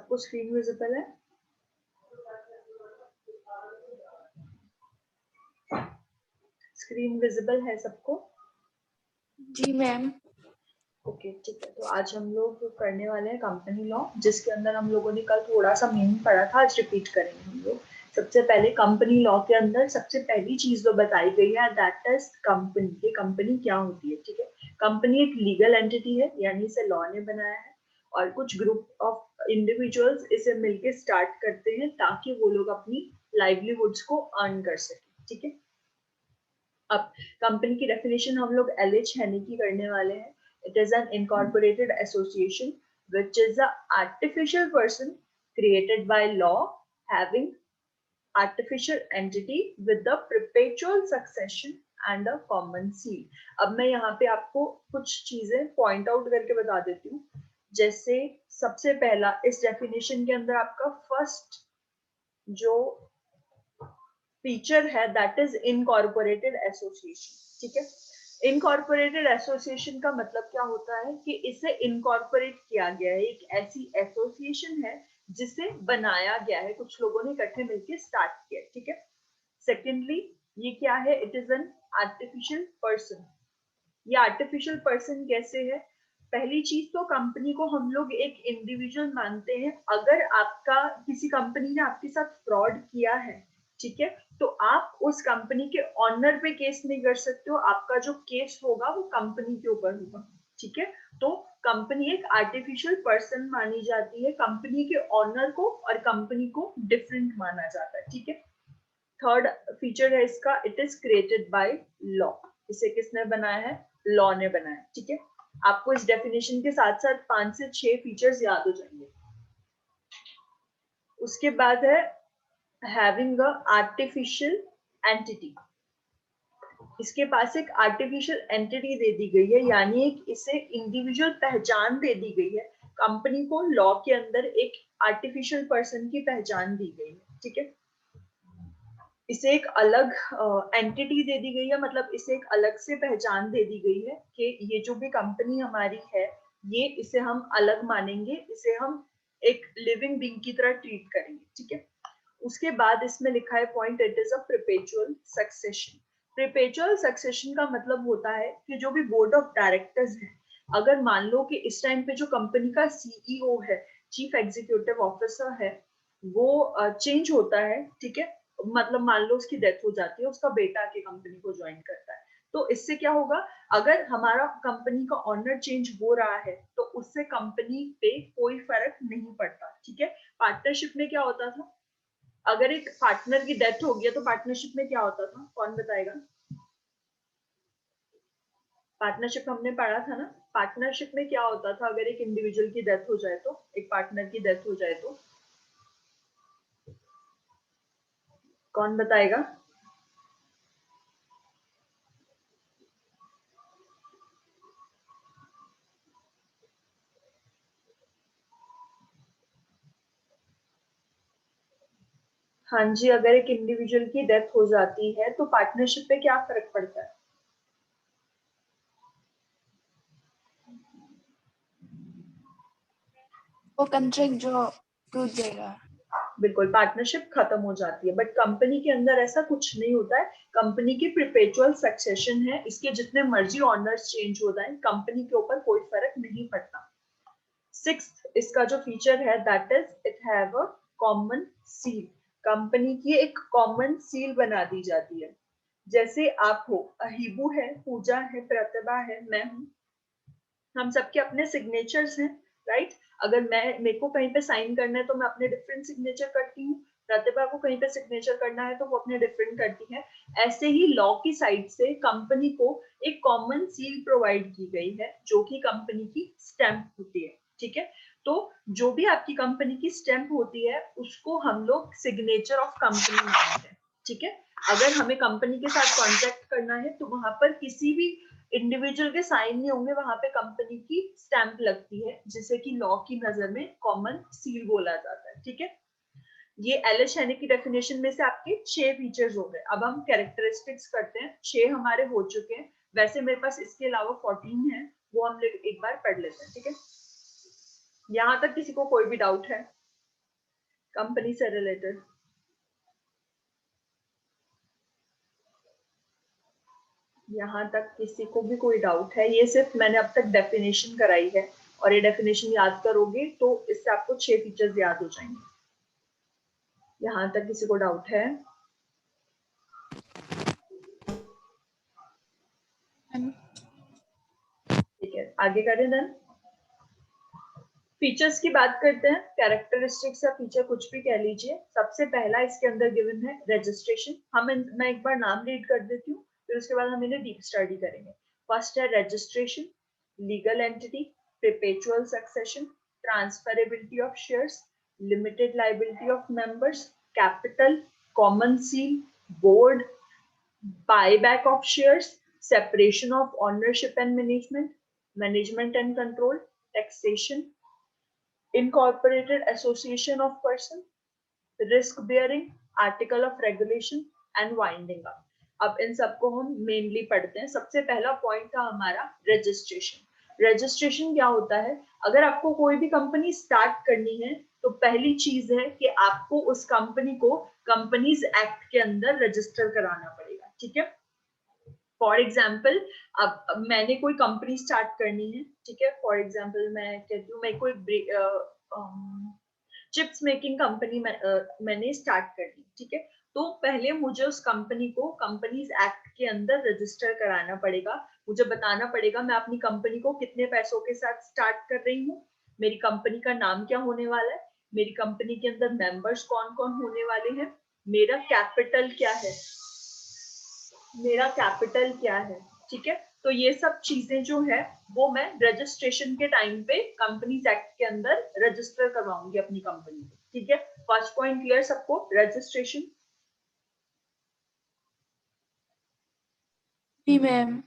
सबको screen visible है? Screen visible है सबको? जी मैम। ओके ठीक है, तो आज हम लोग करने वाले हैं कंपनी लॉ, जिसके अंदर हम लोगों ने कल थोड़ा सा मीनिंग पढ़ा था, आज रिपीट करेंगे हम लोग। सबसे पहले कंपनी लॉ के अंदर सबसे पहली चीज जो बताई गई है दैट इज कंपनी। ये कंपनी क्या होती है? ठीक है, कंपनी एक लीगल एंटिटी है, यानी इसे लॉ ने बनाया है और कुछ ग्रुप ऑफ इंडिविजुअल्स इसे मिलके स्टार्ट करते हैं ताकि वो लोग अपनी लाइवलीहुड्स को अर्न कर सके। ठीक है, अब कंपनी की डेफिनेशन हम लोग एलएच हैनी की करने वाले हैं। It is an incorporated association which is a artificial person created by law having artificial entity with the perpetual succession and a common seal. अब मैं यहाँ पे आपको कुछ चीजें पॉइंट आउट करके बता देती हूँ। जैसे सबसे पहला इस डेफिनेशन के अंदर आपका फर्स्ट जो फीचर है दैट इज इनकॉर्पोरेटेड एसोसिएशन। ठीक है, इनकॉर्पोरेटेड एसोसिएशन का मतलब क्या होता है कि इसे इनकॉर्पोरेट किया गया है, एक ऐसी एसोसिएशन है जिसे बनाया गया है, कुछ लोगों ने इकट्ठे मिलकर स्टार्ट किया। ठीक है, सेकेंडली ये क्या है? It is an artificial person. ये आर्टिफिशियल पर्सन कैसे है? पहली चीज तो कंपनी को हम लोग एक इंडिविजुअल मानते हैं। अगर आपका किसी कंपनी ने आपके साथ फ्रॉड किया है, ठीक है, तो आप उस कंपनी के ऑनर पे केस नहीं कर सकते हो, आपका जो केस होगा वो कंपनी के ऊपर होगा। ठीक है, तो कंपनी एक आर्टिफिशियल पर्सन मानी जाती है, कंपनी के ऑनर को और कंपनी को डिफरेंट माना जाता है। ठीक है, थर्ड फीचर है इसका, it is created by law. इसे किसने बनाया है? लॉ ने बनाया है। ठीक है, आपको इस डेफिनेशन के साथ साथ 5 से 6 फीचर्स याद हो जाएंगे। उसके बाद है हैविंग अ आर्टिफिशियल एंटिटी। इसके पास एक आर्टिफिशियल एंटिटी दे दी गई है, यानी एक इसे इंडिविजुअल पहचान दे दी गई है। कंपनी को लॉ के अंदर एक आर्टिफिशियल पर्सन की पहचान दी गई है। ठीक है, इसे एक अलग एंटिटी दे दी गई है, मतलब इसे एक अलग से पहचान दे दी गई है कि ये जो भी कंपनी हमारी है, ये इसे हम अलग मानेंगे, इसे हम एक लिविंग बीइंग की तरह ट्रीट करेंगे। ठीक है, उसके बाद इसमें लिखा है point, it is a perpetual succession. Perpetual succession का मतलब होता है कि जो भी बोर्ड ऑफ डायरेक्टर्स है, अगर मान लो कि इस टाइम पे जो कंपनी का सीईओ है, चीफ एग्जीक्यूटिव ऑफिसर है, वो चेंज होता है। ठीक है, मतलब मान लो उसकी डेथ हो जाती है, उसका बेटा आके कंपनी को ज्वाइन करता है, तो इससे क्या होगा? अगर हमारा कंपनी का ऑनर चेंज हो रहा है तो उससे कंपनी पे कोई फर्क नहीं पड़ता। ठीक है, पार्टनरशिप में क्या होता था? अगर एक पार्टनर की डेथ हो गई तो पार्टनरशिप में क्या होता था? कौन बताएगा? पार्टनरशिप हमने पढ़ा था ना, पार्टनरशिप में क्या होता था? अगर एक इंडिविजुअल की डेथ हो जाए, तो एक पार्टनर की डेथ हो जाए तो कौन बताएगा? हाँ जी, अगर एक इंडिविजुअल की डेथ हो जाती है तो पार्टनरशिप पे क्या फर्क पड़ता है? वो कंट्रैक्ट जो टूट जाएगा। बिल्कुल, पार्टनरशिप खत्म हो जाती है, बट कंपनी के अंदर ऐसा कुछ नहीं होता है। कंपनी की परपेचुअल सक्सेशन है, इसके जितने मर्जी ऑनर्स चेंज हो जाए, कंपनी के ऊपर कोई फर्क नहीं पड़ता। सिक्स्थ इसका जो फीचर है that is it have a common seal. Company की एक कॉमन सील बना दी जाती है। जैसे आप हो, अहीबू है, पूजा है, प्रतिभा है, मैं हूँ, हम सबके अपने सिग्नेचर्स हैं, राइट? अगर मेरे को कहीं पे साइन करना है तो मैं अपने डिफरेंट सिग्नेचर करती हूँ, प्रतिभा को कहीं पे सिग्नेचर करना है तो वो अपने डिफरेंट करती है। ऐसे ही लॉ की साइड से कंपनी को एक कॉमन सील प्रोवाइड की गई है जो कि कंपनी की स्टैंप होती है। ठीक है, तो जो भी आपकी कंपनी की स्टैंप होती है उसको हम लोग सिग्नेचर ऑफ कंपनी मानते हैं। ठीक है, अगर हमें कंपनी के साथ कॉन्ट्रैक्ट करना है तो वहां पर किसी भी इंडिविजुअल के साइन नहीं होंगे, वहां पे कंपनी की स्टैंप लगती है, जिसे कि लॉ की नजर में कॉमन सील बोला जाता है। ठीक है, ये एलिश हैनी की डेफिनेशन में से आपके 6 फीचर्स हो गए। अब हम कैरेक्टरिस्टिक्स करते हैं, 6 हमारे हो चुके हैं, वैसे मेरे पास इसके अलावा 14 है, वो हम लोग एक बार पढ़ लेते हैं। ठीक है, यहाँ तक किसी को कोई भी डाउट है? कंपनी से रिलेटेड। यहाँ तक किसी को भी कोई डाउट है? ये सिर्फ मैंने अब तक डेफिनेशन कराई है, और ये डेफिनेशन याद करोगे तो इससे आपको 6 फीचर्स याद हो जाएंगे। यहाँ तक किसी को डाउट है? ठीक है, आगे करें देन। फीचर्स की बात करते हैं, कैरेक्टरिस्टिक्स या फीचर कुछ भी कह लीजिए। सबसे पहला इसके अंदर गिवन है रजिस्ट्रेशन। मैं एक बार नाम रीड कर देती हूँ, फिर उसके बाद हम इन्हें डीप स्टडी करेंगे। फर्स्ट है registration, legal entity, perpetual succession, transferability of shares, limited liability of members, capital, common seal, board, buyback of shares, separation of ownership and management, management and control, taxation, incorporated association of person, risk bearing, article of regulation and winding up। अब इन सबको हम mainly पढ़ते हैं। सबसे पहला point था हमारा registration. Registration क्या होता है? अगर आपको कोई भी कंपनी स्टार्ट करनी है तो पहली चीज है कि आपको उस कंपनी को कंपनीज एक्ट के अंदर रजिस्टर कराना पड़ेगा। ठीक है, फॉर एग्जाम्पल अब मैंने कोई कंपनी स्टार्ट करनी है, ठीक है, फॉर एग्जाम्पल मैं कहती हूँ मैं कोई चिप्स मेकिंग कंपनी मैंने स्टार्ट करनी, ठीक है, तो पहले मुझे उस कंपनी को कंपनीज एक्ट के अंदर रजिस्टर कराना पड़ेगा। मुझे बताना पड़ेगा मैं अपनी कंपनी को कितने पैसों के साथ स्टार्ट कर रही हूँ, मेरी कंपनी का नाम क्या होने वाला है, मेरी कंपनी के अंदर मेंबर्स कौन कौन होने वाले हैं, मेरा कैपिटल क्या है, मेरा कैपिटल क्या है। ठीक है, तो ये सब चीजें जो है वो मैं रजिस्ट्रेशन के टाइम पे कंपनीज एक्ट के अंदर रजिस्टर करवाऊंगी अपनी कंपनी को। ठीक है, फर्स्ट पॉइंट क्लियर सबको? रजिस्ट्रेशन। जी मैम।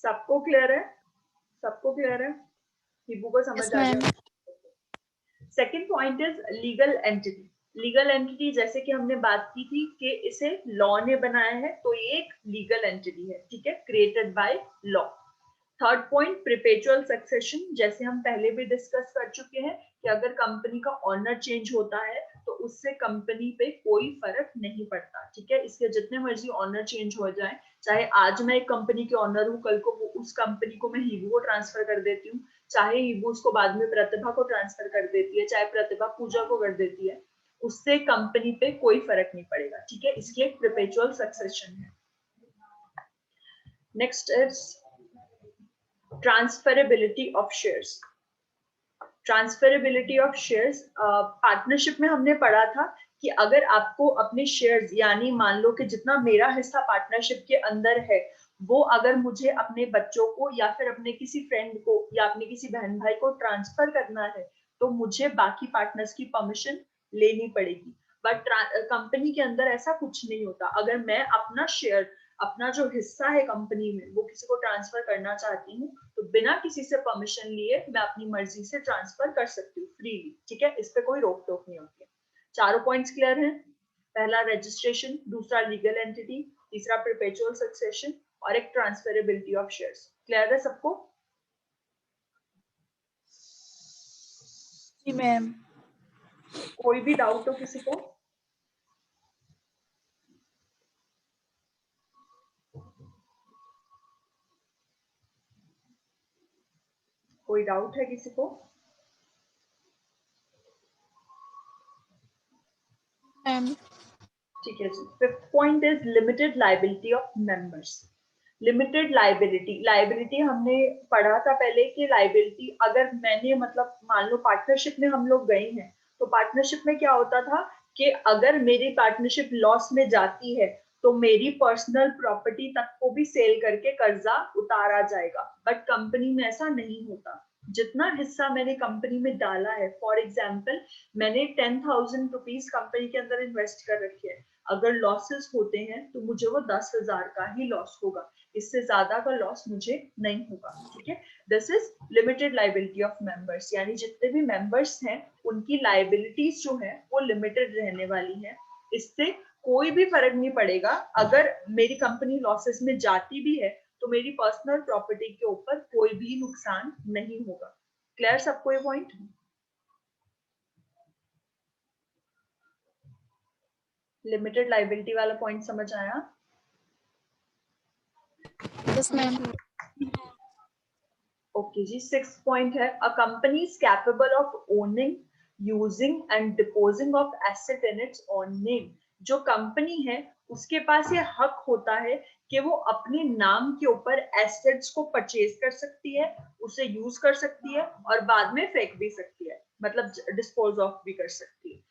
सबको क्लियर है? सबको क्लियर है? हिबू को समझ यस आ मैम। गया? Second point is legal entity. Legal entity जैसे कि हमने बात की थी कि इसे लॉ ने बनाया है, तो ये एक लीगल एंटिटी है। ठीक है, created by law. Third point perpetual succession. जैसे हम पहले भी डिस्कस कर चुके हैं कि अगर कंपनी का ऑनर चेंज होता है तो उससे कंपनी पे कोई फर्क नहीं पड़ता। ठीक है, इसके जितने मर्जी ऑनर चेंज हो जाए, चाहे आज मैं एक कंपनी के ऑनर हूँ, कल को उस कंपनी को मैं हीबू को ट्रांसफर कर देती हूँ, चाहे हीबू उसको बाद में प्रतिभा को ट्रांसफर कर देती है, चाहे प्रतिभा पूजा को कर देती है, उससे कंपनी पे कोई फर्क नहीं पड़ेगा। ठीक है, इसकी एक परपेचुअल सक्सेशन है। Next is transferability of shares. Transferability of shares, partnership में हमने पढ़ा था कि अगर आपको अपने शेयर्स, यानी मान लो कि जितना मेरा हिस्सा पार्टनरशिप के अंदर है वो अगर मुझे अपने बच्चों को या फिर अपने किसी फ्रेंड को या अपने किसी बहन भाई को ट्रांसफर करना है तो मुझे बाकी पार्टनर्स की परमिशन लेनी पड़ेगी। बट कंपनी के अंदर ऐसा कुछ नहीं होता। अगर मैं अपना शेयर, अपना जो हिस्सा है कंपनी में, वो किसी को ट्रांसफर करना चाहती हूँ तो बिना किसी से परमिशन लिए मैं अपनी मर्जी से ट्रांसफर कर सकती हूँ फ्रीली। ठीक है, इस पे कोई रोक टोक नहीं होती है। चारों पॉइंट्स क्लियर हैं? पहला रजिस्ट्रेशन, दूसरा लीगल एंटिटी, तीसरा परपेचुअल सक्सेशन और एक ट्रांसफरेबिलिटी ऑफ शेयर्स। क्लियर है सबको? जी मैम। कोई भी डाउट हो किसी को? कोई डाउट है किसी को? मैम। ठीक है ji. Fifth point is limited liability of members. Limited liability, liability हमने पढ़ा था पहले कि लाइबिलिटी अगर मैंने, मतलब मान लो पार्टनरशिप में हम लोग गए हैं तो पार्टनरशिप में क्या होता था कि अगर मेरी पार्टनरशिप लॉस में जाती है तो मेरी पर्सनल प्रॉपर्टी तक को भी सेल करके कर्जा उतारा जाएगा। बट कंपनी में ऐसा नहीं होता। जितना हिस्सा मैंने कंपनी में डाला है, फॉर एग्जाम्पल मैंने 10,000 रुपीज कंपनी के अंदर इन्वेस्ट कर रखे हैं, अगर लॉसेस होते हैं तो मुझे वो 10,000 का ही लॉस होगा, इससे ज्यादा का लॉस मुझे नहीं होगा। ठीक है, this is limited liability of members, यानी जितने भी मेंबर्स हैं उनकी लाइबिलिटीज जो है वो लिमिटेड रहने वाली है। इससे कोई भी फर्क नहीं पड़ेगा। अगर मेरी कंपनी लॉसेस में जाती भी है तो मेरी पर्सनल प्रॉपर्टी के ऊपर कोई भी नुकसान नहीं होगा। क्लियर सबको ये पॉइंट? लिमिटेड लाइबिलिटी वाला पॉइंट समझ आया? Yes ma'am. Okay ji, 6 point है, a company is capable of owning, using and disposing of asset in its own name. जो कंपनी है उसके पास ये हक होता है कि वो अपने नाम के ऊपर एसेट्स को परचेज कर सकती है, उसे यूज कर सकती है और बाद में फेंक भी सकती है, मतलब डिस्पोज ऑफ भी कर सकती है।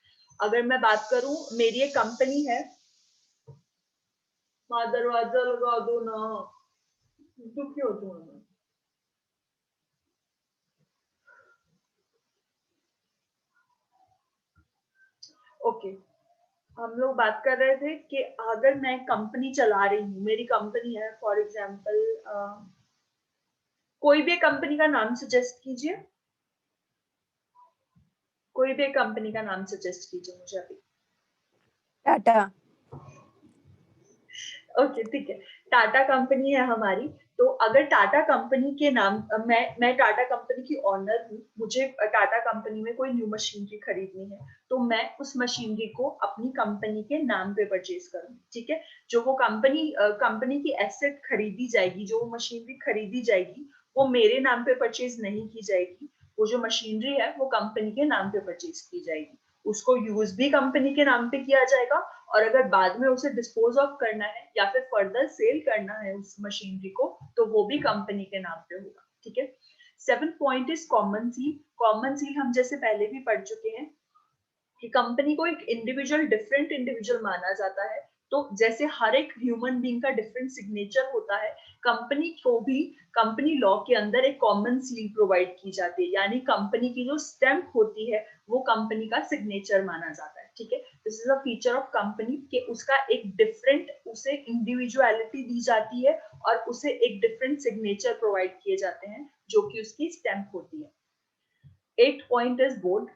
अगर मैं बात करूं, मेरी एक कंपनी है, माँ दरवाजा लगा दो ना, दुखी होती हूँ मैं। ओके, हम लोग बात कर रहे थे कि अगर मैं कंपनी चला रही हूँ, मेरी कंपनी है फॉर एग्जांपल, कोई भी कंपनी का नाम सजेस्ट कीजिए, कोई भी कंपनी का नाम सजेस्ट कीजिए मुझे अभी। टाटा। ओके ठीक है, टाटा कंपनी है हमारी। तो अगर टाटा कंपनी के नाम, मैं टाटा कंपनी की ऑनर हूँ, मुझे टाटा कंपनी में कोई न्यू मशीनरी खरीदनी है, तो मैं उस मशीनरी को अपनी कंपनी के नाम पे परचेज करूँ, ठीक है। जो वो कंपनी की एसेट खरीदी जाएगी, जो वो मशीनरी खरीदी जाएगी, वो मेरे नाम पे परचेज नहीं की जाएगी। वो जो मशीनरी है वो कंपनी के नाम पे परचेज की जाएगी, उसको यूज भी कंपनी के नाम पे किया जाएगा, और अगर बाद में उसे डिस्पोज ऑफ करना है या फिर फर्दर सेल करना है उस मशीनरी को, तो वो भी कंपनी के नाम पे होगा, ठीक है। 7 point is common seal. Common seal हम जैसे पहले भी पढ़ चुके हैं कि कंपनी को एक इंडिविजुअल, डिफरेंट इंडिविजुअल माना जाता है। तो जैसे हर एक ह्यूमन बीइंग का डिफरेंट सिग्नेचर होता है, कंपनी को भी कंपनी लॉ के अंदर एक कॉमन सील प्रोवाइड की जाती है, यानी कंपनी की जो स्टैंप होती है वो कंपनी का सिग्नेचर माना जाता है, ठीक है। This is a feature of company कि उसका एक डिफरेंट, उसे इंडिविजुअलिटी दी जाती है और उसे एक डिफरेंट सिग्नेचर प्रोवाइड किए जाते हैं जो कि उसकी स्टैंप होती है। 8 point is board.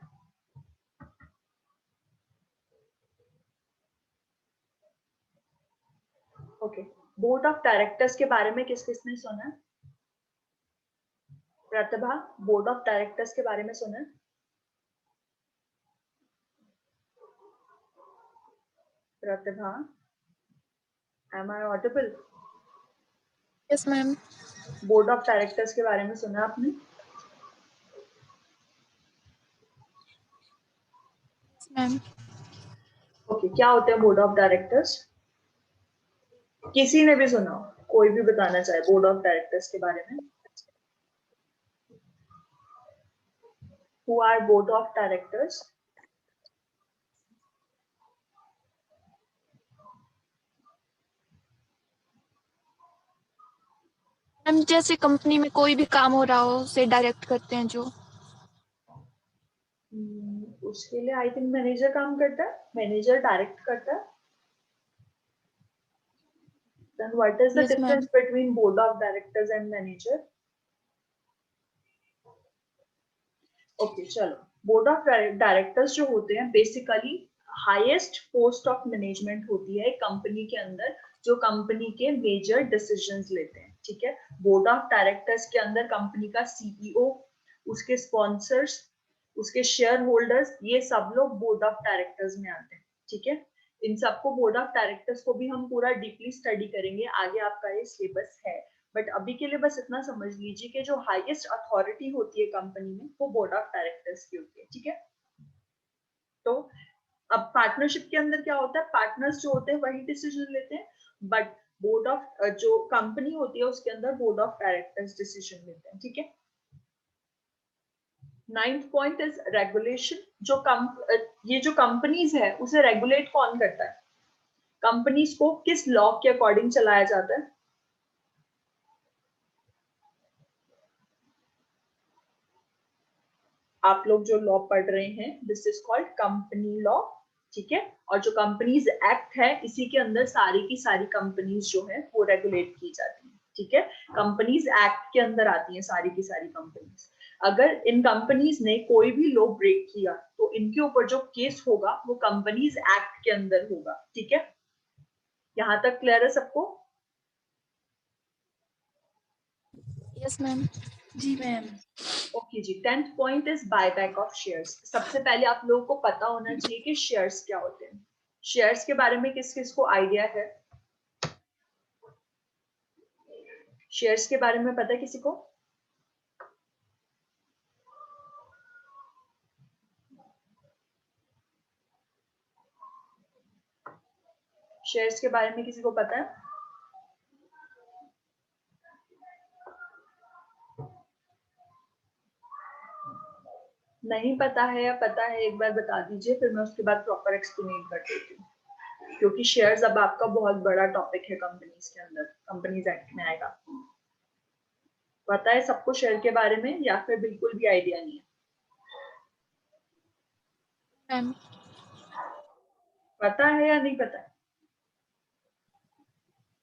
Okay, board of directors के बारे में किस किसने सुना है? प्रतिभा, बोर्ड ऑफ डायरेक्टर्स के बारे में सुना है? Pratibha, am I audible? Yes ma'am. Board of directors के बारे में सुना आपने? मैम। ओके, क्या होते हैं बोर्ड ऑफ डायरेक्टर्स? किसी ने भी सुना हो, कोई भी बताना चाहे बोर्ड ऑफ डायरेक्टर्स के बारे में? Who are board of directors? Ma'am जैसे कंपनी में कोई भी काम हो रहा हो उसे डायरेक्ट करते हैं जो। उसके लिए आई थिंक मैनेजर काम करता है, मैनेजर डायरेक्ट करता है। Then what is the yes ma'am. difference between board of directors and manager? Okay चलो, बोर्ड ऑफ डायरेक्टर्स जो होते हैं basically highest post of management होती है कंपनी के अंदर, जो कंपनी के मेजर डिसीजंस लेते हैं, ठीक है। बोर्ड ऑफ डायरेक्टर्स के अंदर कंपनी का सीईओ, उसके स्पॉन्सर्स, उसके शेयर होल्डर्स, ये सब लोग बोर्ड ऑफ डायरेक्टर्स में आते हैं, ठीक है। इन सबको, बोर्ड ऑफ डायरेक्टर्स को भी हम पूरा डीपली स्टडी करेंगे, आगे आपका ये सिलेबस है। बट अभी के लिए बस इतना समझ लीजिए कि जो हाईएस्ट अथॉरिटी होती है कंपनी में वो बोर्ड ऑफ डायरेक्टर्स की होती है, ठीक है। तो अब पार्टनरशिप के अंदर क्या होता है, पार्टनर्स जो होते हैं वही डिसीजन लेते हैं, बट बोर्ड ऑफ जो कंपनी होती है उसके अंदर बोर्ड ऑफ डायरेक्टर्स डिसीजन लेते हैं, ठीक है। 9th point is regulation. ये जो कंपनीज है उसे रेगुलेट कौन करता है? कंपनीज को किस लॉ के अकॉर्डिंग चलाया जाता है? आप लोग जो लॉ पढ़ रहे हैं, this is called company law, ठीक है। और जो कंपनीज एक्ट है, इसी के अंदर सारी की सारी कंपनीज जो है वो रेगुलेट की जाती है, ठीक है। कंपनीज एक्ट के अंदर आती है सारी की सारी कंपनीज। अगर इन कंपनीज ने कोई भी लॉ ब्रेक किया तो इनके ऊपर जो केस होगा वो कंपनीज एक्ट के अंदर होगा, ठीक है। यहाँ तक क्लियर है सबको? Yes ma'am. जी मैम। ओके जी, 10th point is buyback of shares. सबसे पहले आप लोगों को पता होना चाहिए कि शेयर्स क्या होते हैं। शेयर्स के बारे में किस किस को आइडिया है? शेयर्स के बारे में पता है किसी को? शेयर्स के बारे में किसी को पता है? नहीं पता है या पता है, एक बार बता दीजिए, फिर मैं उसके बाद प्रॉपर एक्सप्लेन कर देती हूँ, क्योंकि शेयर्स अब आपका बहुत बड़ा टॉपिक है कंपनीज के अंदर, कंपनीज एक्ट में आएगा। पता है सबको शेयर के बारे में या फिर बिल्कुल भी आइडिया नहीं है? मैम पता है या नहीं पता है?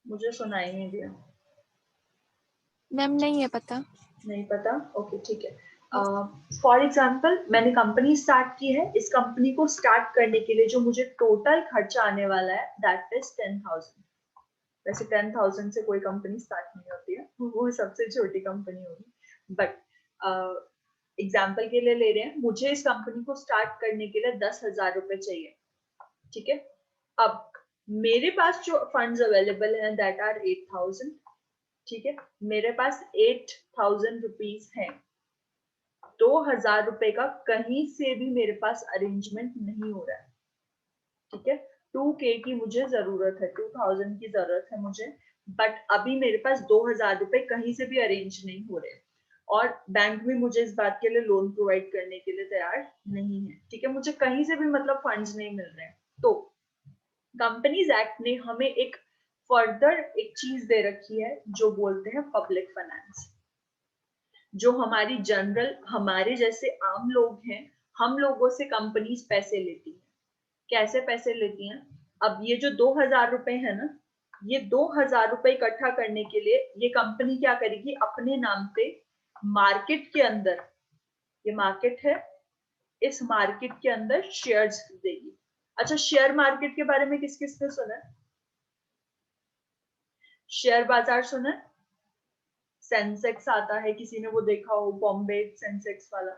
मुझे सुनाई नहीं दिया। मैम नहीं है पता। नहीं पता, ओके ठीक है। फॉर एग्जाम्पल मैंने कंपनी स्टार्ट की है, इस कंपनी को स्टार्ट करने के लिए जो मुझे टोटल खर्चा आने वाला है दैट इज 10,000। वैसे 10,000 से कोई कंपनी स्टार्ट नहीं होती है, वो सबसे छोटी कंपनी होगी, बट एग्जाम्पल के लिए ले रहे हैं, मुझे इस कंपनी को स्टार्ट करने के लिए 10,000 रुपए चाहिए, ठीक है। अब मेरे पास जो फंड्स अवेलेबल हैं दैट आर 8,000, ठीक है। मेरे पास 8,000 रुपीज है, 2,000 रुपए का कहीं से भी मेरे पास अरेंजमेंट नहीं हो रहा है, ठीक है। 2K की मुझे जरूरत है, 2,000 की जरूरत है मुझे, बट अभी मेरे पास 2,000 रुपए कहीं से भी अरेंज नहीं हो रहे, और बैंक भी मुझे इस बात के लिए लोन प्रोवाइड करने के लिए तैयार नहीं है, ठीक है। मुझे कहीं से भी मतलब फंड्स नहीं मिल रहे हैं। तो कंपनीज एक्ट ने हमें एक फर्दर एक चीज दे रखी है जो बोलते हैं पब्लिक फाइनेंस, जो हमारी जनरल, हमारे जैसे आम लोग हैं, हम लोगों से कंपनीज पैसे लेती है। कैसे पैसे लेती हैं? अब ये जो 2,000 रुपए है ना, ये 2,000 रुपए इकट्ठा करने के लिए ये कंपनी क्या करेगी, अपने नाम पे मार्केट के अंदर, ये मार्केट है, इस मार्केट के अंदर शेयर्स खरीदेगी। अच्छा, शेयर मार्केट के बारे में किस किस ने सुना है? शेयर बाजार सुना है? सेंसेक्स आता है, किसी ने वो देखा हो, बॉम्बे सेंसेक्स वाला?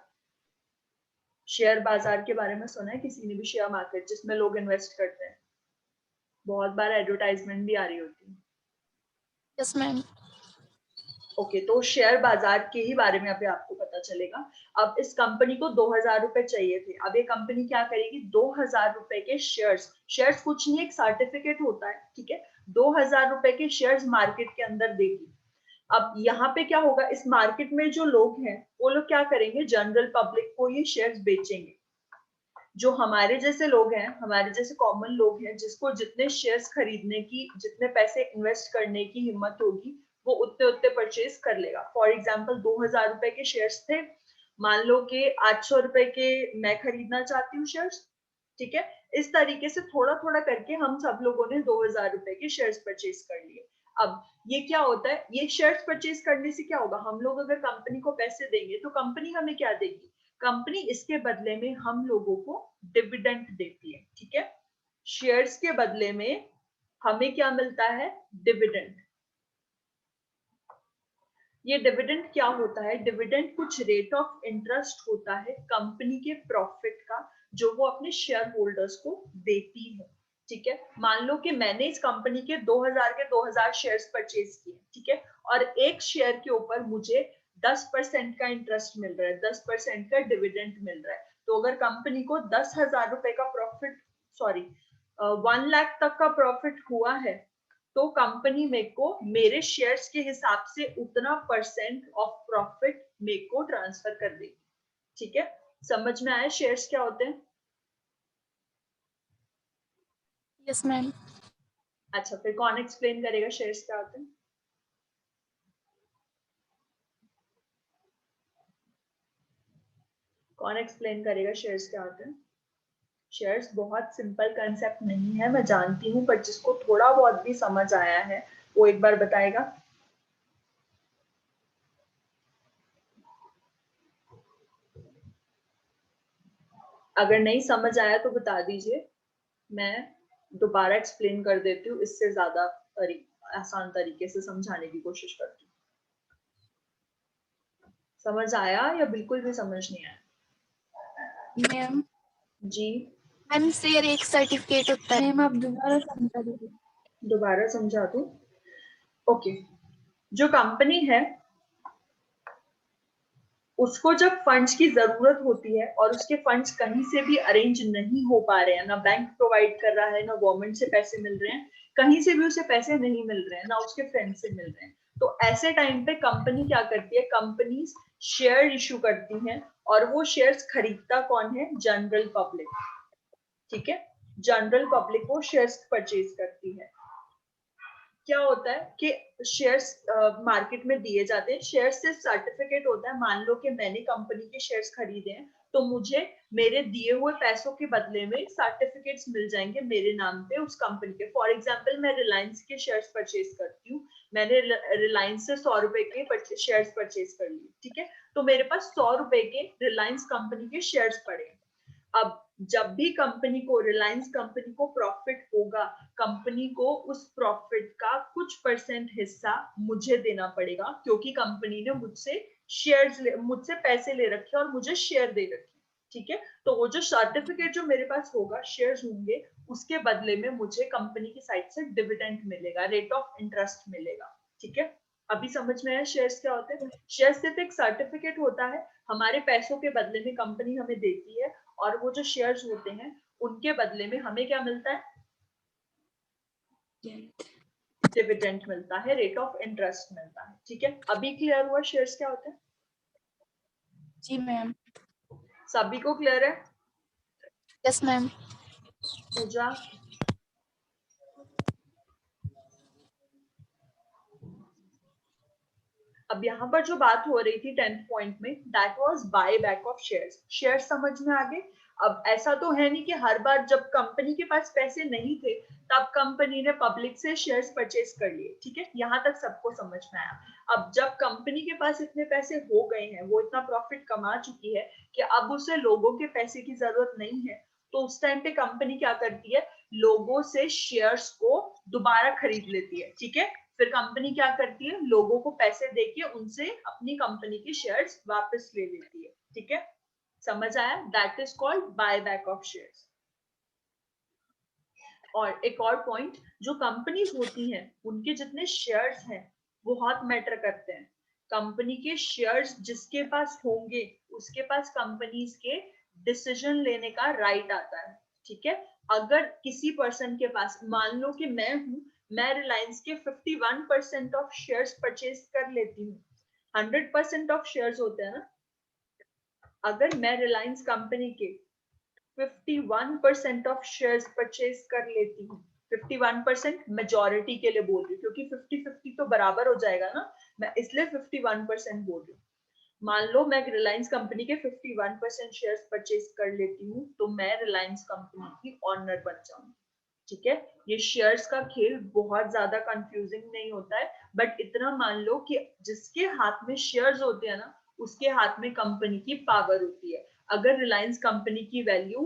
शेयर बाजार के बारे में सुना है किसी ने भी? शेयर मार्केट जिसमें लोग इन्वेस्ट करते हैं, बहुत बार एडवर्टाइजमेंट भी आ रही होती है। Yes ma'am. ओके, तो शेयर बाजार के ही बारे में अभी आपको पता चलेगा। अब इस कंपनी को 2,000 रुपए चाहिए थे, अब ये कंपनी क्या करेगी, 2,000 रुपए के शेयर्स, शेयर्स कुछ नहीं, एक सर्टिफिकेट होता है, ठीक है, 2,000 रुपए के शेयर्स मार्केट के अंदर देगी। अब यहाँ पे क्या होगा, इस मार्केट में जो लोग हैं वो लोग क्या करेंगे, जनरल पब्लिक को ये शेयर्स बेचेंगे। जो हमारे जैसे लोग हैं, हमारे जैसे कॉमन लोग हैं, जिसको जितने शेयर्स खरीदने की, जितने पैसे इन्वेस्ट करने की हिम्मत होगी, वो उतने उतने परचेज कर लेगा। फॉर एग्जाम्पल 2,000 रुपए के शेयर्स थे, मान लो कि 800 रुपए के मैं खरीदना चाहती हूँ शेयर्स, ठीक है। इस तरीके से थोड़ा थोड़ा करके हम सब लोगों ने 2,000 रुपए के शेयर्स परचेज कर लिए। अब ये क्या होता है, ये शेयर्स परचेज करने से क्या होगा, हम लोग अगर कंपनी को पैसे देंगे तो कंपनी हमें क्या देगी, कंपनी इसके बदले में हम लोगों को डिविडेंड देती है, ठीक है। शेयर्स के बदले में हमें क्या मिलता है, डिविडेंड। ये डिविडेंड क्या होता है, डिविडेंड कुछ रेट ऑफ इंटरेस्ट होता है कंपनी के प्रॉफिट का, जो वो अपने शेयर होल्डर्स को देती है, ठीक है। मान लो कि मैंने इस कंपनी के 2,000 के 2,000 शेयर्स परचेज किए, ठीक है, और एक शेयर के ऊपर मुझे 10% का इंटरेस्ट मिल रहा है, 10% का डिविडेंड मिल रहा है। तो अगर कंपनी को 10,000 रुपए का प्रॉफिट, सॉरी 1 लाख तक का प्रॉफिट हुआ है, तो कंपनी मेरे को मेरे शेयर्स के हिसाब से उतना परसेंट ऑफ प्रॉफिट मेरे को ट्रांसफर कर देगी, ठीक है। समझ में आया शेयर्स क्या होते हैं? Yes ma'am. अच्छा, फिर कौन एक्सप्लेन करेगा शेयर्स क्या होते हैं? कौन एक्सप्लेन करेगा शेयर्स क्या होते हैं? शेयर्स बहुत सिंपल कंसेप्ट नहीं है, मैं जानती हूँ, पर जिसको थोड़ा बहुत भी समझ आया है वो एक बार बताएगा। अगर नहीं समझ आया तो बता दीजिए, मैं दोबारा एक्सप्लेन कर देती हूँ, इससे ज्यादा आसान तरीके से समझाने की कोशिश करती हूँ। समझ आया या बिल्कुल भी समझ नहीं आया? मैम जी मैम शेयर एक सर्टिफिकेट होता है। मैम आप दोबारा समझा दीजिए। दोबारा समझा दूं? ओके, जो कंपनी है उसको जब फंड्स की जरूरत होती है और उसके फंड्स कहीं से भी अरेंज नहीं हो पा रहे हैं, ना बैंक प्रोवाइड कर रहा है, ना गवर्नमेंट से पैसे मिल रहे हैं, कहीं से भी उसे पैसे नहीं मिल रहे हैं, ना उसके फ्रेंड से मिल रहे हैं, तो ऐसे टाइम पे कंपनी क्या करती है? कंपनी शेयर इशू करती हैं, और वो शेयर्स खरीदता कौन है? General public. ठीक है, जनरल पब्लिक वो शेयर्स परचेज करती है। क्या होता है कि शेयर्स मार्केट में दिए जाते हैं, शेयर्स से सर्टिफिकेट होता है। मान लो कि मैंने कंपनी के शेयर्स खरीदे हैं, तो मुझे मेरे दिए हुए पैसों के बदले में सर्टिफिकेट्स मिल जाएंगे मेरे नाम पे उस कंपनी के। फॉर एग्जांपल, मैं रिलायंस के शेयर्स परचेज करती हूँ, मैंने रिलायंस से 100 रुपए के शेयर्स परचेज कर लिए, ठीक है, तो मेरे पास 100 रुपए के रिलायंस कंपनी के शेयर्स पड़े। अब जब भी कंपनी को, रिलायंस कंपनी को प्रॉफिट होगा, कंपनी को उस प्रॉफिट का कुछ परसेंट हिस्सा मुझे देना पड़ेगा, क्योंकि कंपनी ने मुझसे पैसे ले रखे और मुझे शेयर दे रखे। ठीक है, तो वो जो सर्टिफिकेट जो मेरे पास होगा, शेयर्स होंगे, उसके बदले में मुझे कंपनी की साइड से डिविडेंड मिलेगा, रेट ऑफ इंटरेस्ट मिलेगा। ठीक है, अभी समझ में आया शेयर्स क्या होते हैं? शेयर सिर्फ एक सर्टिफिकेट होता है, हमारे पैसों के बदले में कंपनी हमें देती है, और वो जो शेयर्स होते हैं उनके बदले में हमें क्या मिलता है? डिविडेंड मिलता है, रेट ऑफ इंटरेस्ट मिलता है। ठीक है, अभी क्लियर हुआ शेयर्स क्या होते हैं? जी मैम। सभी को क्लियर है? Yes ma'am. पूजा? अब यहाँ पर जो बात हो रही थी 10th पॉइंट में, that was buy back of shares. Shares समझ में आ गए? अब ऐसा तो है नहीं कि हर बार जब कंपनी के पास पैसे नहीं थे तब कंपनी ने पब्लिक से शेयर्स परचेज कर लिए। ठीक है, यहाँ तक सबको समझ में आया। अब जब कंपनी के पास इतने पैसे हो गए हैं, वो इतना प्रॉफिट कमा चुकी है कि अब उसे लोगों के पैसे की जरूरत नहीं है, तो उस टाइम पे कंपनी क्या करती है? लोगों से शेयर्स को दोबारा खरीद लेती है। ठीक है, फिर कंपनी क्या करती है? लोगों को पैसे देके उनसे अपनी कंपनी के शेयर्स वापस ले लेती है। ठीक है, समझ आया? That is called buy back of shares. और एक और पॉइंट, जो कंपनीज होती हैं उनके जितने शेयर्स हैं वो बहुत मैटर करते हैं। कंपनी के शेयर्स जिसके पास होंगे उसके पास कंपनीज के डिसीजन लेने का राइट आता है। ठीक है, अगर किसी पर्सन के पास, मान लो कि मैं हूं, मैं रिलायंस के 51% ऑफ शेयर्स परचेज कर लेती हूँ। 100% ऑफ शेयर्स होते हैं ना, अगर मैं रिलायंस कंपनी के 51% ऑफ शेयर्स परचेज कर लेती हूँ, 51% मेजोरिटी के लिए बोल रही हूँ, क्योंकि 50-50 तो बराबर हो जाएगा ना, मैं इसलिए 51% बोल रही हूँ। मान लो मैं रिलायंस कंपनी के 51% शेयर्स परचेज कर लेती हूँ, तो मैं रिलायंस कंपनी की ऑनर बन जाऊंगी। ठीक है, ये शेयर्स का खेल बहुत ज्यादा कंफ्यूजिंग नहीं होता है, बट इतना मान लो कि जिसके हाथ में शेयर्स होते हैं ना, उसके हाथ में कंपनी की पावर होती है। अगर रिलायंस कंपनी की वैल्यू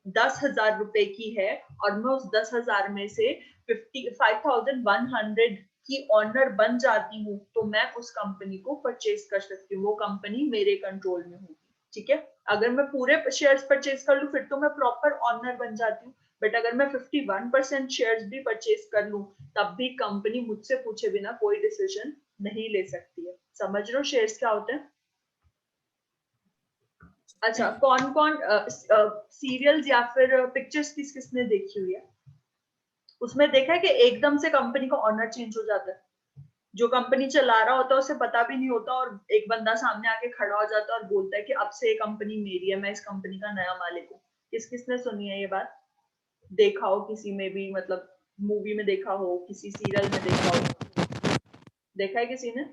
10,000 रुपए की है और मैं उस 10,000 में से 55,100 की ऑनर बन जाती हूँ, तो मैं उस कंपनी को परचेज कर सकती हूँ, वो कंपनी मेरे कंट्रोल में होगी। ठीक है, अगर मैं पूरे शेयर्स परचेज कर लूँ फिर तो मैं प्रॉपर ऑनर बन जाती हूँ, बट अगर मैं 51% शेयर्स भी परचेज कर लूं तब भी कंपनी मुझसे पूछे बिना कोई डिसीजन नहीं ले सकती है। समझ रहे हो शेयर्स क्या होते हैं? अच्छा, कौन कौन सीरियल्स या फिर पिक्चर्स किस किसने देखी हुई है? उसमें देखा है कि एकदम से कंपनी का ऑनर चेंज हो जाता है, जो कंपनी चला रहा होता है उसे पता भी नहीं होता और एक बंदा सामने आके खड़ा हो जाता है और बोलता है कि अब से ये कंपनी मेरी है, मैं इस कंपनी का नया मालिक हूँ। किस किसने सुनी है ये बात? देखा हो किसी में भी, मतलब मूवी में देखा हो, किसी सीरियल में देखा हो? देखा है किसी ने?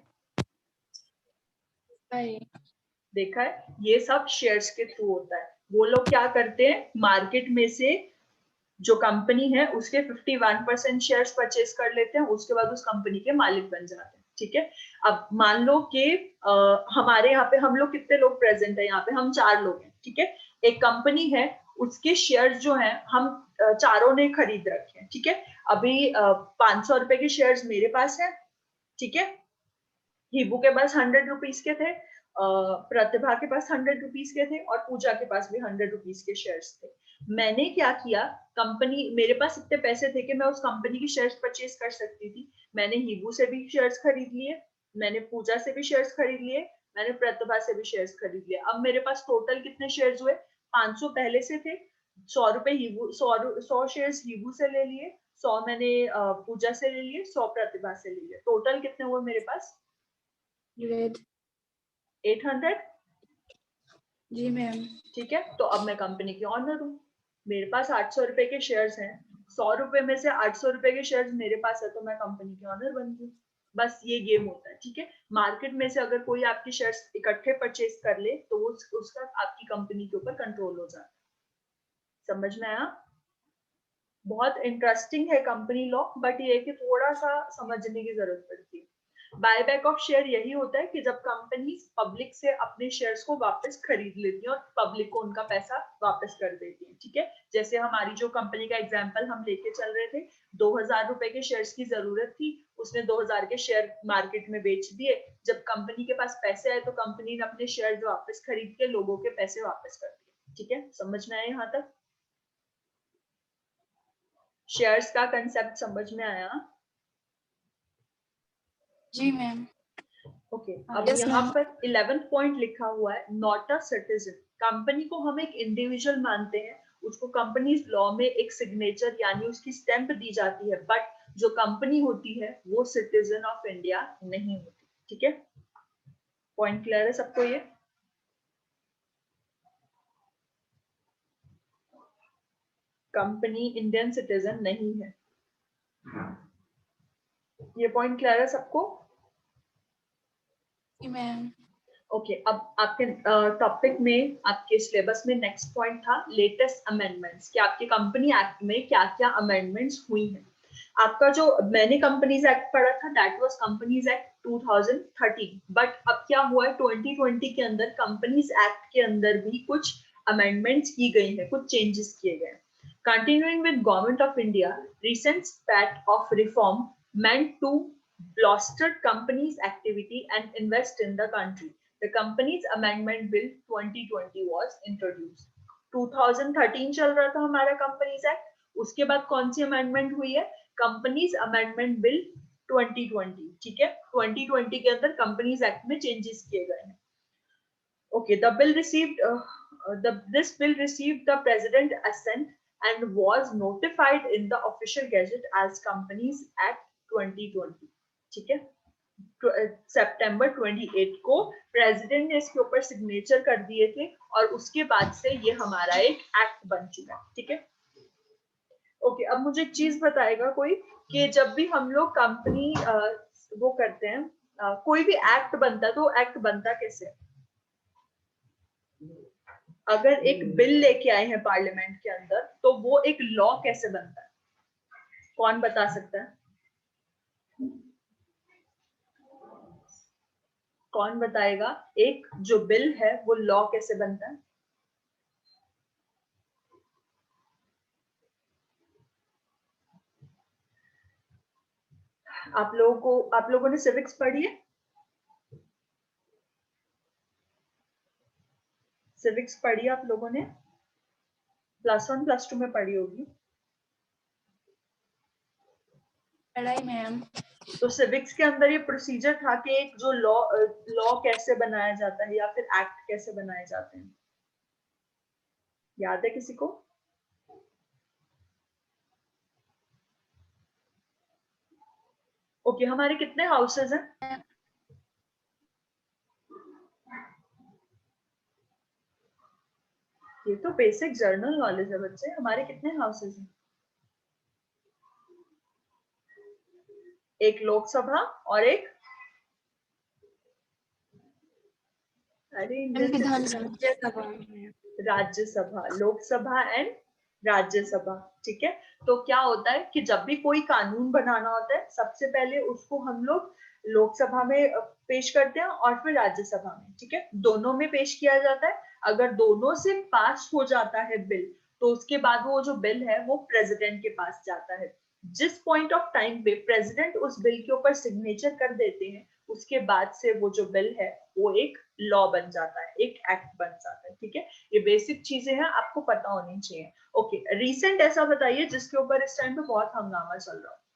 देखा है? ये सब शेयर्स के थ्रू होता है। वो लोग क्या करते हैं, मार्केट में से जो कंपनी है उसके 51% शेयर्स परचेज कर लेते हैं, उसके बाद उस कंपनी के मालिक बन जाते हैं। ठीक है, अब मान लो कि हमारे यहाँ पे हम लोग कितने लोग प्रेजेंट है? यहाँ पे हम 4 लोग हैं। ठीक है, एक कंपनी है, उसके शेयर्स जो हैं हम चारों ने खरीद रखे हैं। ठीक है, अभी 500 रुपए के शेयर्स मेरे पास है। ठीक है, हिबू के पास 100 रुपीज के थे, प्रतिभा के पास 100 रुपीज के थे, और पूजा के पास भी 100 रुपीज के शेयर्स थे। मैंने क्या किया, कंपनी, मेरे पास इतने पैसे थे कि मैं उस कंपनी की शेयर्स परचेज कर सकती थी। मैंने हीबू से भी शेयर्स खरीद लिए, मैंने पूजा से भी शेयर्स खरीद लिए, मैंने प्रतिभा से भी शेयर्स खरीद लिए। अब मेरे पास टोटल कितने शेयर्स हुए, 500 पहले से थे, 100 रुपए हीबू, 100 शेयर्स हीबू से ले लिए, 100 मैंने पूजा से ले लिए, 100 प्रतिभा से ले लिए। टोटल कितने हुए मेरे पास, 800। जी मैम। ठीक है, तो अब मैं कंपनी की ऑनर हूँ, मेरे पास 800 रुपए के शेयर्स हैं, 100 रुपए में से 800 रुपए के शेयर्स मेरे पास है, तो मैं कंपनी की ऑनर बन गई। बस ये गेम होता है। ठीक है, मार्केट में से अगर कोई आपकी शेयर्स इकट्ठे परचेज कर ले तो उसका आपकी कंपनी के ऊपर कंट्रोल हो जाता है। समझ में आया? बहुत इंटरेस्टिंग है कंपनी लॉ, बट ये है कि थोड़ा सा समझने की जरूरत पड़ती है। बायबैक ऑफ शेयर यही होता है कि जब कंपनी पब्लिक से अपने शेयर्स को वापस खरीद लेती है और पब्लिक को उनका पैसा वापस कर देती है। ठीक है, जैसे हमारी जो कंपनी का एग्जांपल हम लेके चल रहे थे, 2000 रुपए के शेयर्स की जरूरत थी, उसने 2000 के शेयर मार्केट में बेच दिए। जब कंपनी के पास पैसे आए तो कंपनी ने अपने शेयर वापस खरीद के लोगों के पैसे वापस कर दिए। ठीक है, समझ में आया यहाँ तक? शेयर्स का कंसेप्ट समझ में आया? जी मैम। ओके, हाँ, अब yes, यहाँ ma'am. पर 11th पॉइंट लिखा हुआ है, नॉट अ सिटीजन। कंपनी को हम एक इंडिविजुअल मानते हैं, उसको कंपनीज लॉ में एक सिग्नेचर यानी उसकी स्टैंप दी जाती है, बट जो कंपनी होती है वो सिटीजन ऑफ इंडिया नहीं होती। ठीक है, पॉइंट क्लियर है सबको? ये कंपनी इंडियन सिटीजन नहीं है, ये पॉइंट क्लियर है सबको? जी मैम। ओके, अब आपके टॉपिक में, आपके सिलेबस में नेक्स्ट पॉइंट था लेटेस्ट अमेंडमेंट्स, कि आपके कंपनी एक्ट में क्या क्या अमेंडमेंट्स हुई हैं। आपका जो मैंने कंपनीज एक्ट पढ़ा था that was companies act 2013, but अब क्या हुआ है 2020 के अंदर कंपनीज एक्ट के अंदर भी कुछ अमेंडमेंट्स की गई हैं, कुछ चेंजेस किए गए हैं। Continuing with Government of India, recent spat of reform meant to bolster companies' activity and invest in the country. The Companies Amendment Bill 2020 was introduced. 2013 चल रहा था हमारा कंपनीज एक्ट, उसके बाद कौन सी अमेंडमेंट हुई है? Companies amendment bill 2020। ठीक है, 2020 के अंदर कंपनीज एक्ट में चेंजेस किए गए हैं। Okay, the bill received this bill received the president assent and was notified in the official gazette as Companies Act 2020. ठीक है, सितंबर 28 को प्रेसिडेंट ने इसके ऊपर सिग्नेचर कर दिए थे और उसके बाद से ये हमारा एक एक्ट बन चुका है। ठीक है, ओके, अब मुझे एक चीज बताएगा कोई कि जब भी हम लोग कंपनी वो करते हैं, कोई भी एक्ट बनता है तो एक्ट बनता कैसे है? अगर एक बिल लेके आए हैं पार्लियामेंट के अंदर तो वो एक लॉ कैसे बनता है? कौन बता सकता है? कौन बताएगा एक जो बिल है वो लॉ कैसे बनता है? आप लोगों ने सिविक्स पढ़ी है? सिविक्स पढ़ी आप लोगों ने? +1 +2 में पढ़ी होगी। पढ़ाई मैम। तो सिविक्स के अंदर ये प्रोसीजर था कि एक जो लॉ कैसे बनाया जाता है या फिर एक्ट कैसे बनाए जाते हैं, याद है किसी को? ओके, हमारे कितने हाउसेज हैं? ये तो बेसिक जर्नल नॉलेज है बच्चे। हमारे कितने हाउसेज हैं? एक लोकसभा और एक, अरे विधानसभा। राज्यसभा। लोकसभा एंड राज्यसभा। ठीक है, तो क्या होता है कि जब भी कोई कानून बनाना होता है सबसे पहले उसको हम लोग लोकसभा में पेश करते हैं और फिर राज्यसभा में। ठीक है, दोनों में पेश किया जाता है। अगर दोनों से पास हो जाता है बिल तो उसके बाद वो जो बिल है वो प्रेसिडेंट के पास जाता है। जिस पॉइंट ऑफ टाइम पे प्रेसिडेंट उस बिल के ऊपर सिग्नेचर कर देते हैं उसके बाद से वो जो बिल है वो एक लॉ बन जाता है, एक एक्ट बन जाता है। ठीक है, ये बेसिक चीजें हैं, आपको पता होनी चाहिए। ओके, रिसेंट ऐसा बताइए जिसके ऊपर इस टाइम पे बहुत हंगामा चल रहा हो।